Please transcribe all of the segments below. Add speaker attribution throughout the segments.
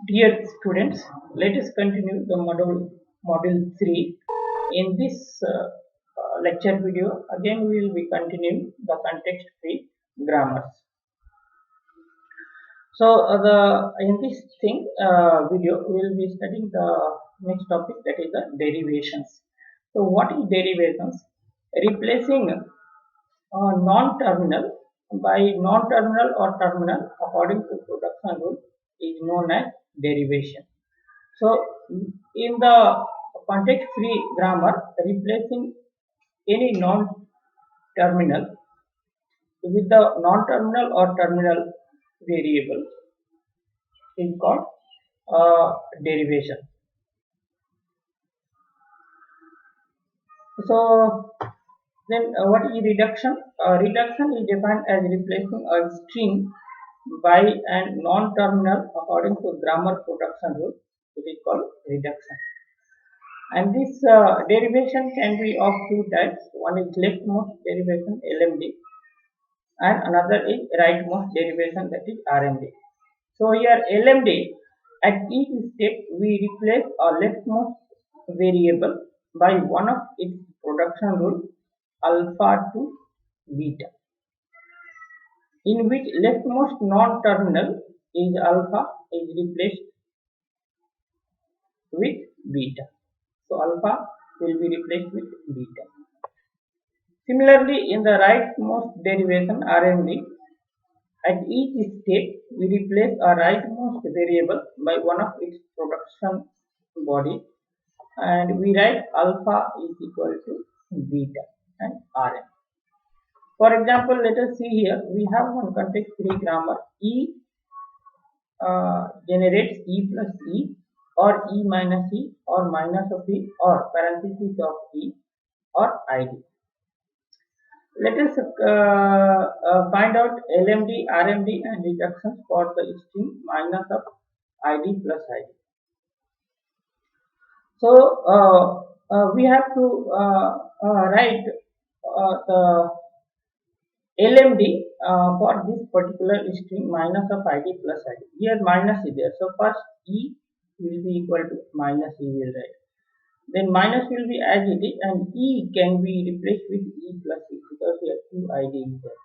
Speaker 1: Dear students, let us continue the module 3. In this lecture video, again we will be continuing the context-free grammars. So, the in this video, we will be studying the next topic, that is the derivations. So, what is derivations? Replacing non-terminal by non-terminal or terminal according to production rule is known as derivation. So, in the context-free grammar, replacing any non-terminal with the non-terminal or terminal variable is called derivation. So, then what is reduction? Reduction is defined as replacing a string by a non-terminal according to grammar production rule. It is called reduction. And this derivation can be of two types. One is leftmost derivation LMD and another is rightmost derivation, that is RMD. So here LMD, at each step we replace a leftmost variable by one of its production rule alpha to beta, in which leftmost non-terminal is alpha is replaced with beta. So alpha will be replaced with beta. Similarly, in the rightmost derivation RMD, at each step we replace a rightmost variable by one of its production body, and we write alpha is equal to beta and Rn. For example, let us see here, we have one context-free grammar. E generates E plus E or E minus E or minus of E or parenthesis of E or ID. Let us find out LMD, RMD and reductions for the string minus of ID plus ID. So we have to write the LMD for this particular string minus of ID plus ID. Here minus is there. So first E will be equal to minus E will write. Then minus will be as it is, and E can be replaced with E plus E because here 2 ID is there.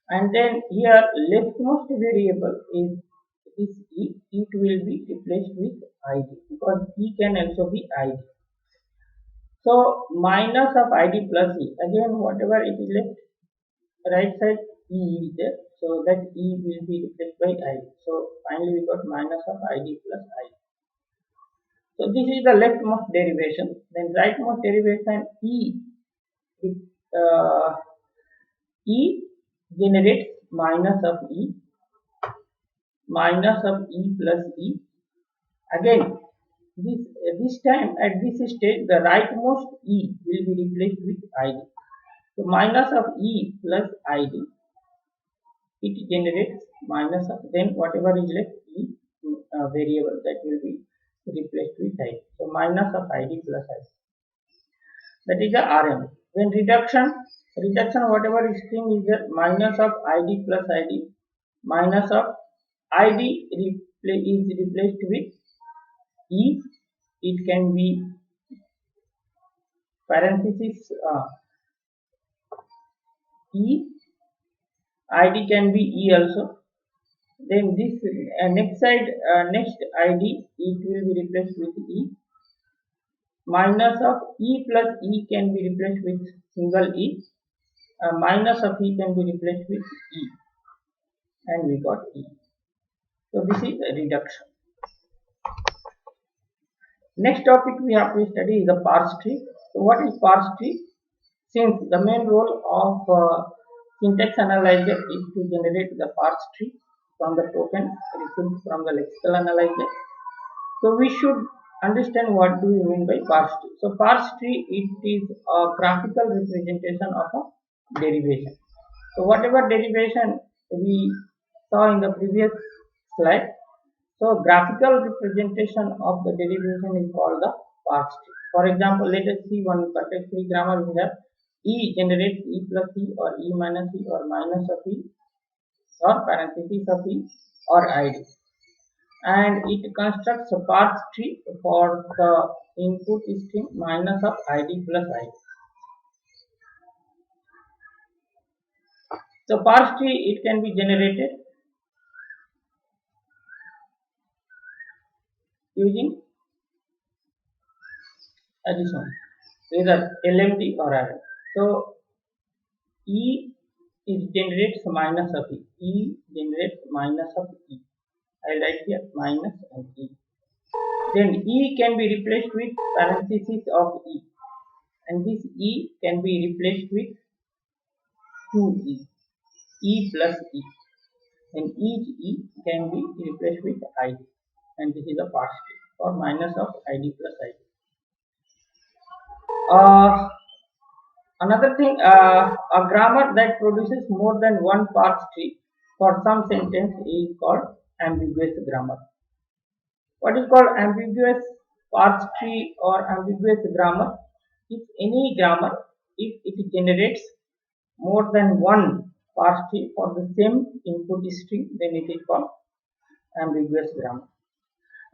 Speaker 1: And then here leftmost variable is this E. It will be replaced with ID because E can also be ID. So minus of ID plus E, again whatever it is left, right side E is there, so that E will be replaced by ID. So finally we got minus of ID plus ID. So this is the leftmost derivation. Then rightmost derivation E generates minus of E plus E. Again, this time at this stage the rightmost E will be replaced with ID. So minus of E plus ID, it generates minus of, then whatever is left E variable, that will be replaced with ID. So minus of ID plus ID, that is the RM. Then reduction whatever string is there, minus of ID plus ID, minus of ID is replaced with E. It can be parenthesis E, ID can be E also. Then this next side, next ID, it will be replaced with E. Minus of E plus E can be replaced with single E. Minus of E can be replaced with E, and we got E. So this is a reduction. Next topic we have to study is the parse tree. So what is parse tree? Since the main role of syntax analyzer is to generate the parse tree from the token received from the lexical analyzer, so we should understand what do we mean by parse tree. So parse tree, it is a graphical representation of a derivation. So whatever derivation we saw in the previous slide, so graphical representation of the derivation is called the parse tree. For example, let us see one context-free grammar. We have E generates E plus E or E minus E or minus of E or parenthesis of E or ID. and it constructs a parse tree for the input string minus of id plus id. So parse tree, it can be generated using addition, either LMD or array. So E is generates minus of E. E generates minus of E. I write here minus and E. Then E can be replaced with parenthesis of E, and this E can be replaced with 2E, E plus E, and each E can be replaced with ID, and this is a parse tree for minus of ID plus ID. Another thing, a grammar that produces more than one parse tree for some sentence is called ambiguous grammar. What is called ambiguous parse tree or ambiguous grammar? If any grammar, if it generates more than one parse tree for the same input string, then it is called ambiguous grammar.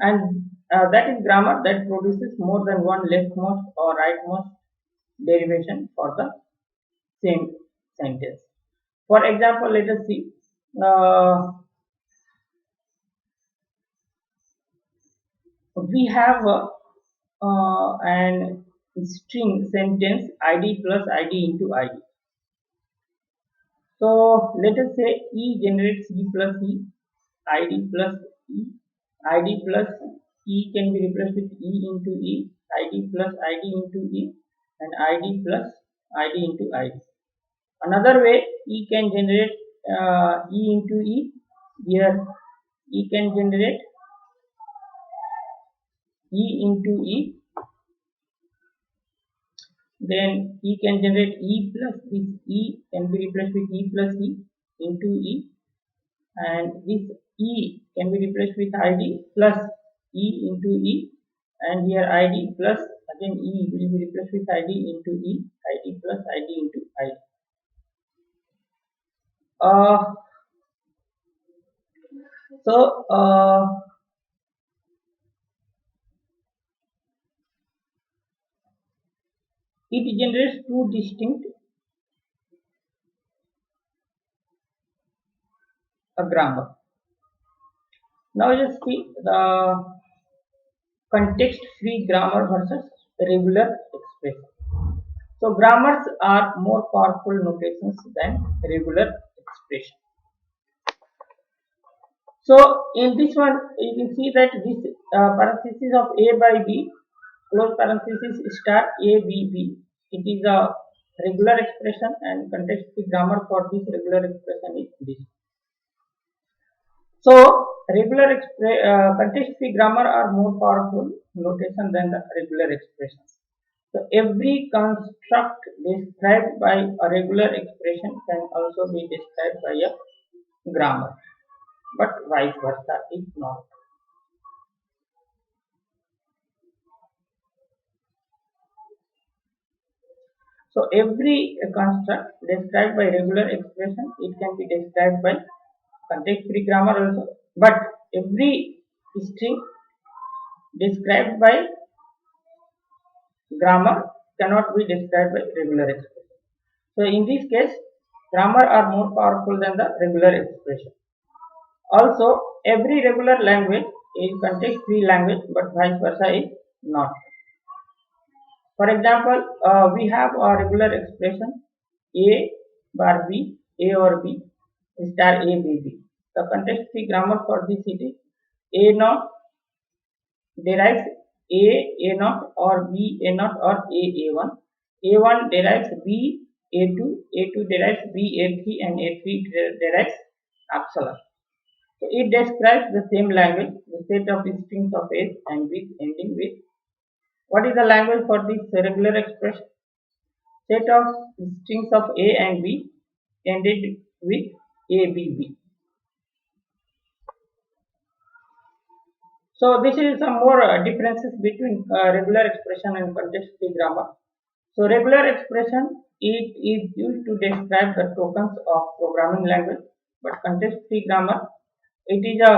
Speaker 1: And that is grammar that produces more than one leftmost or rightmost derivation for the same sentence. For example, let us see. We have an string sentence id plus id into id. So let us say E generates E plus E, id plus E, id plus E can be replaced with E into E, id plus id into E, and id plus id into id. Another way, E can generate E into E. Here E can generate E into E, then E can generate E plus this E can be replaced with E plus E into E, and this E can be replaced with ID plus E into E, and here ID plus again E will be replaced with ID into E, ID plus ID into ID. So it generates two distinct grammar. Now just see the context-free grammar versus regular expression. So grammars are more powerful notations than regular expression. So in this one, you can see that this parenthesis of A by B, close parenthesis star A B B, it is a regular expression, and context-free grammar for this regular expression is this. So regular context-free grammar are more powerful notation than the regular expressions. So every construct described by a regular expression can also be described by a grammar, but vice versa is not. So every construct described by regular expression, it can be described by context-free grammar also, but every string described by grammar cannot be described by regular expression. So in this case, grammar are more powerful than the regular expression. Also, every regular language is context-free language, but vice versa is not. For example, we have a regular expression A bar B, A or B, star A B B. The context-free grammar for this is A naught derives A naught or B A naught or A1. A1 derives B A2, A2 derives B A3, and A3 derives epsilon. So it describes the same language, the set of strings of S and with ending with. What is the language for this regular expression? Set of strings of A and B ended with ABB. So this is some more differences between regular expression and context-free grammar. So regular expression, it is used to describe the tokens of programming language, but context-free grammar, it is a